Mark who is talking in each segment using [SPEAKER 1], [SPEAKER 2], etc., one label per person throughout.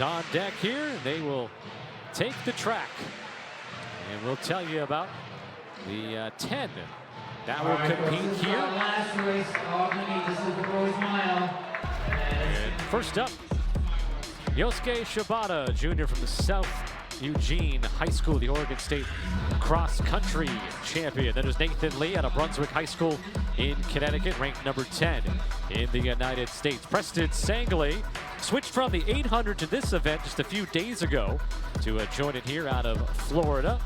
[SPEAKER 1] On deck here, they will take the track. And we'll tell you about the 10 that will compete here.
[SPEAKER 2] Last race of the meet. This is the boys mile.
[SPEAKER 1] And first up, Yosuke Shibata, junior from the South Eugene High School, the Oregon State cross country champion. Then there's Nathan Lee out of Brunswick High School in Connecticut, ranked number 10 in the United States. Preston Sangley switched from the 800 to this event just a few days ago to join it here out of Florida.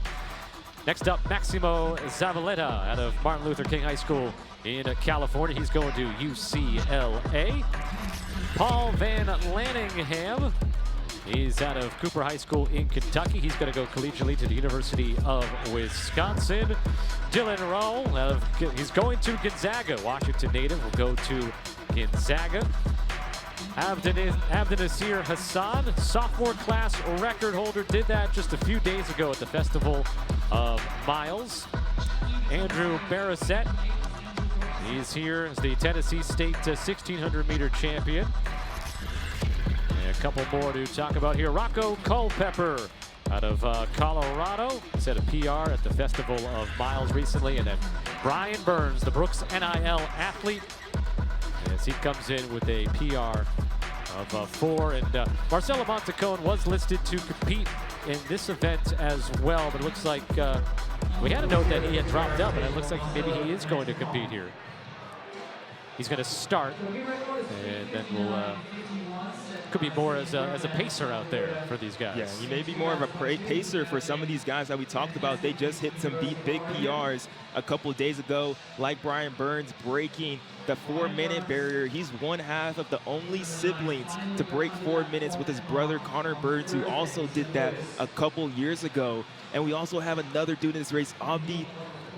[SPEAKER 1] Next up, Maximo Zavaleta out of Martin Luther King High School in California. He's going to UCLA. Paul Van Lanningham, he's out of Cooper High School in Kentucky. He's going to go collegiately to the University of Wisconsin. Dylan Rowell, he's going to Gonzaga. Washington native will go to Gonzaga. Abdinasir Hassan, sophomore class record holder, did that just a few days ago at the Festival of Miles. Andrew Barrasett, he's here as the Tennessee State 1600 meter champion. And a couple more to talk about here. Rocco Culpepper out of Colorado, set a PR at the Festival of Miles recently. And then Brian Burns, the Brooks NIL athlete, as he comes in with a PR of 4. And Marcelo Montecone was listed to compete in this event as well, but it looks like we had a note that he had dropped out, but it looks like maybe he is going to compete here. He's going to start, and then we'll could be more as a pacer out there for these guys.
[SPEAKER 3] Yeah, he may be more of a pacer for some of these guys that we talked about. They just hit some big PRs a couple of days ago, like Brian Burns breaking the 4-minute barrier. He's one half of the only siblings to break 4 minutes with his brother Connor Burns, who also did that a couple years ago. And we also have another dude in this race,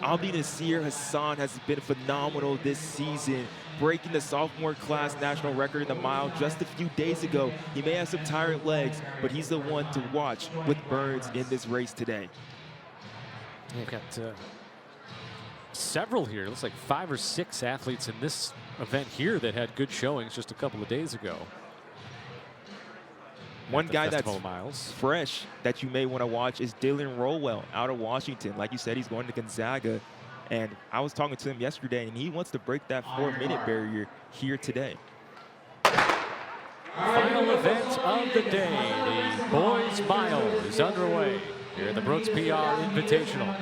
[SPEAKER 3] Abdinasir Hassan, has been phenomenal this season, breaking the sophomore class national record in the mile just a few days ago. He may have some tired legs, but he's the one to watch with Burns in this race today.
[SPEAKER 1] We've got several here. It looks like 5 or 6 athletes in this event here that had good showings just a couple of days ago.
[SPEAKER 3] One guy that's fresh that you may want to watch is Dylan Rowell out of Washington. Like you said, he's going to Gonzaga. And I was talking to him yesterday, and he wants to break that 4-minute barrier here today.
[SPEAKER 1] Final event of the day, the boys mile is underway here at the Brooks PR Invitational.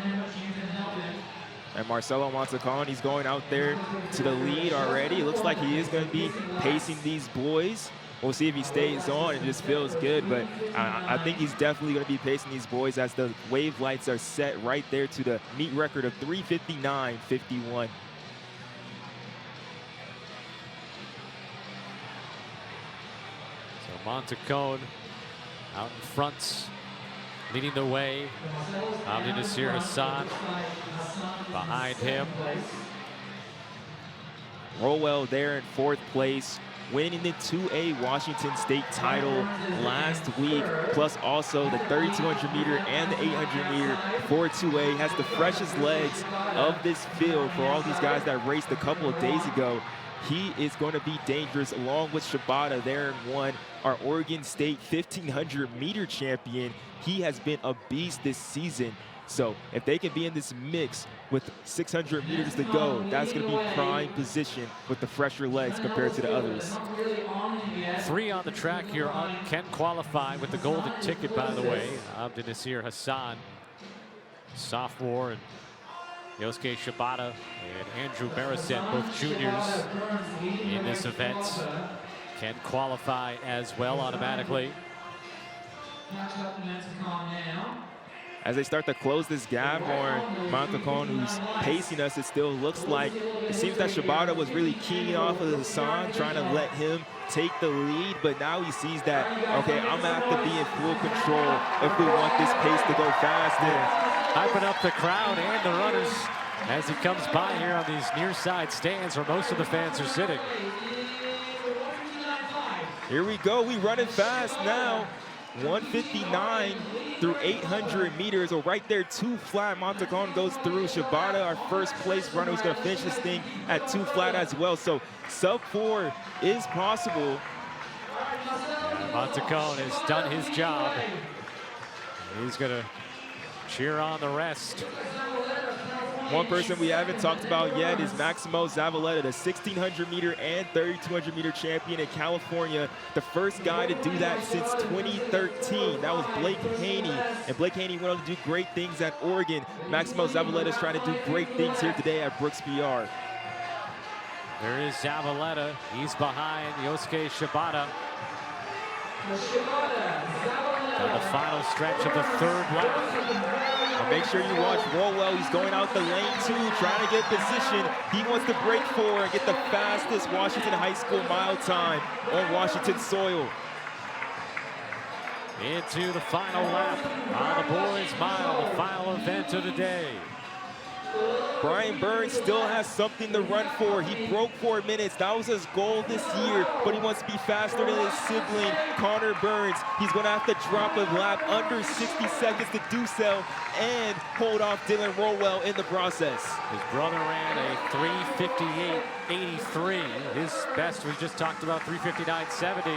[SPEAKER 3] And Marcelo Montecone, he's going out there to the lead already. It looks like he is going to be pacing these boys. We'll see if he stays on. It just feels good, but I think he's definitely going to be pacing these boys as the wave lights are set right there to the meet record of 3:59.51.
[SPEAKER 1] So Montecone out in front, leading the way. Abdinasir Hassan behind him.
[SPEAKER 3] Rowell there in 4th place, winning the 2A Washington State title last week, plus also the 3,200 meter and the 800 meter for 2A. Has the freshest legs of this field for all these guys that raced a couple of days ago. He is going to be dangerous along with Shibata there in 1, our Oregon State 1,500 meter champion. He has been a beast this season. So if they can be in this mix with 600 meters to go, that's going to be prime position with the fresher legs compared to the others.
[SPEAKER 1] 3 on the track here can qualify with the golden ticket, by the way. Abdinasir Hassan, sophomore, and Yosuke Shibata and Andrew Barrasett, both juniors in this event, can qualify as well automatically.
[SPEAKER 3] As they start to close this gap on Montecone, who's pacing us, it still looks like, it seems that Shibata was really keying off of Hassan, trying to let him take the lead, but now he sees that, okay, I'm gonna have to be in full control if we want this pace to go fast.
[SPEAKER 1] Hyping up the crowd and the runners as he comes by here on these near side stands where most of the fans are sitting.
[SPEAKER 3] Here we go, we running fast now. 159 through 800 meters, or right there, 2 flat. Montecone goes through. Shibata, our first place runner, who's going to finish this thing at 2 flat as well. So sub 4 is possible.
[SPEAKER 1] Montacone has done his job. He's gonna cheer on the rest.
[SPEAKER 3] One person we haven't talked about yet is Maximo Zavaleta, the 1600 meter and 3200 meter champion in California. The first guy to do that since 2013. That was Blake Haney. And Blake Haney went on to do great things at Oregon. Maximo Zavaleta is trying to do great things here today at Brooks PR.
[SPEAKER 1] There is Zavaleta. He's behind Yosuke Shibata. On the final stretch of the third lap.
[SPEAKER 3] And make sure you watch Rowell. He's going out the lane two, trying to get position. He wants to break four and get the fastest Washington High School mile time on Washington soil.
[SPEAKER 1] Into the final lap on the boys' mile, the final event of the day.
[SPEAKER 3] Brian Burns still has something to run for. He broke 4 minutes. That was his goal this year, but he wants to be faster than his sibling, Connor Burns. He's going to have to drop a lap under 60 seconds to do so and hold off Dylan Rowell in the process.
[SPEAKER 1] His brother ran a 3:58.83. His best, we just talked about, 3:59.70.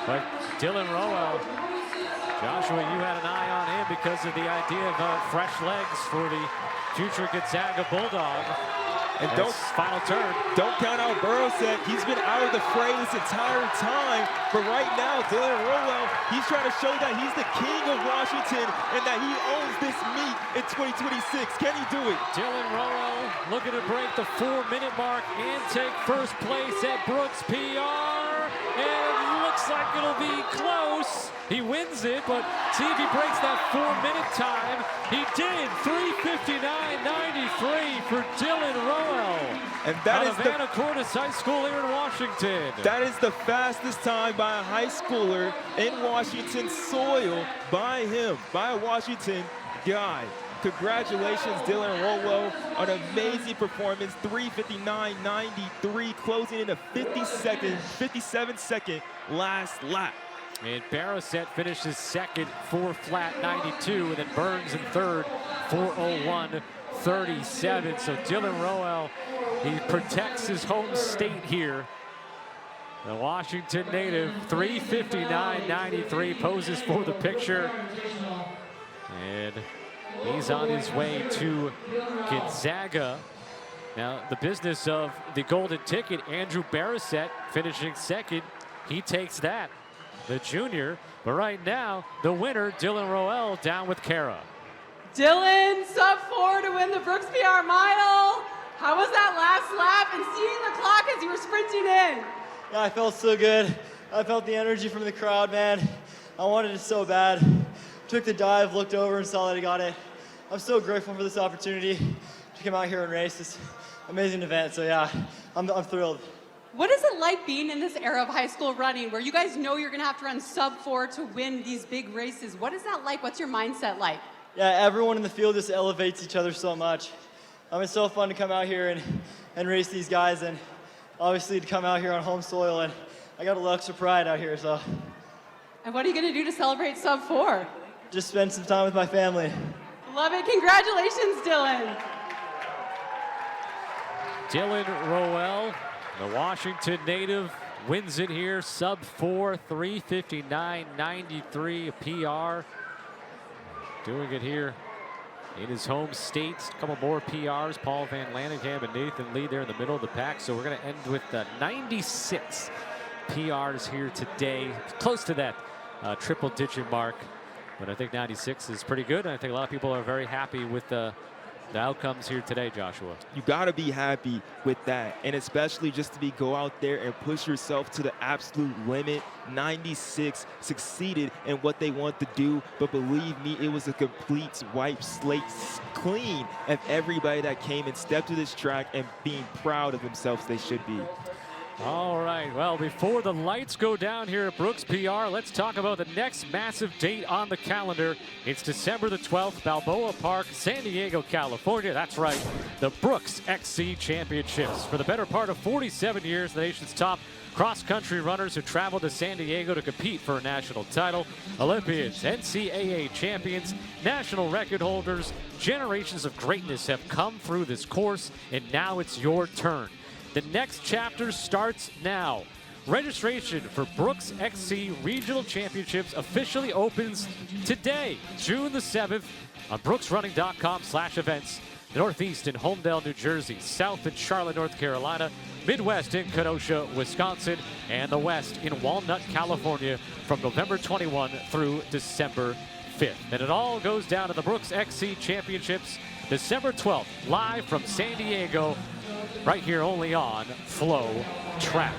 [SPEAKER 1] But Dylan Rowell, Joshua, you had an eye on him because of the idea of fresh legs for the future Gonzaga Bulldog.
[SPEAKER 3] And
[SPEAKER 1] final turn.
[SPEAKER 3] Don't count out Burrowset. He's been out of the fray this entire time. But right now, Dylan Rowell, he's trying to show that he's the king of Washington and that he owns this meet in 2026. Can he do it?
[SPEAKER 1] Dylan Rowell looking to break the 4-minute mark and take first place at Brooks PR. And it looks like it'll be close. He wins it, but see if he breaks that 4-minute time. He did. 3:59.93 for Dylan Rowell.
[SPEAKER 3] And that is
[SPEAKER 1] Havana Cordes High School here in Washington.
[SPEAKER 3] That is the fastest time by a high schooler in Washington soil by him, by a Washington guy. Congratulations, Dylan Rowell, an amazing performance. 3:59.93, closing in a 57-second last lap.
[SPEAKER 1] And Barrowset finishes second, 4:flat.92, and then Burns in third, 4:01.37. So Dylan Rowell, he protects his home state here. The Washington native, 3:59.93, poses for the picture. And he's on his way to Gonzaga. Now, the business of the golden ticket, Andrew Barrowset finishing second. He takes that, the junior. But right now, the winner, Dylan Rowell, down with Kara.
[SPEAKER 4] Dylan, sub-4 to win the Brooks PR mile. How was that last lap and seeing the clock as you were sprinting in?
[SPEAKER 5] Yeah, I felt so good. I felt the energy from the crowd, man. I wanted it so bad. Took the dive, looked over and saw that I got it. I'm so grateful for this opportunity to come out here and race this amazing event. So yeah, I'm thrilled.
[SPEAKER 4] What is it like being in this era of high school running where you guys know you're gonna have to run sub-4 to win these big races? What is that like? What's your mindset like?
[SPEAKER 5] Yeah, everyone in the field just elevates each other so much. It's so fun to come out here and race these guys, and obviously to come out here on home soil, and I got a little extra pride out here, so.
[SPEAKER 4] And what are you gonna do to celebrate sub-4?
[SPEAKER 5] Just spend some time with my family.
[SPEAKER 4] Love it, congratulations, Dylan.
[SPEAKER 1] Dylan Rowell, the Washington native, wins it here, sub-4, 3:59.93, a PR. Doing it here in his home state. A couple more PRs, Paul Van Lanningham and Nathan Lee there in the middle of the pack. So we're gonna end with 96 PRs here today. Close to that triple-digit mark. But I think 96 is pretty good, and I think a lot of people are very happy with the outcomes here today, Joshua.
[SPEAKER 3] You got to be happy with that, and especially just to go out there and push yourself to the absolute limit. 96 succeeded in what they want to do, but believe me, it was a complete wipe slate clean of everybody that came and stepped to this track and being proud of themselves. They should be.
[SPEAKER 1] All right, well, before the lights go down here at Brooks PR, let's talk about the next massive date on the calendar. It's December the 12th, Balboa Park, San Diego, California. That's right, the Brooks XC Championships. For the better part of 47 years, the nation's top cross-country runners who traveled to San Diego to compete for a national title, Olympians, NCAA champions, national record holders, generations of greatness have come through this course, and now it's your turn. The next chapter starts now. Registration for Brooks XC Regional Championships officially opens today, June the 7th, on brooksrunning.com/events. Northeast in Homedale, New Jersey, South in Charlotte, North Carolina, Midwest in Kenosha, Wisconsin, and the West in Walnut, California from November 21 through December 5th. And it all goes down to the Brooks XC Championships, December 12th, live from San Diego, right here only on FloTrack.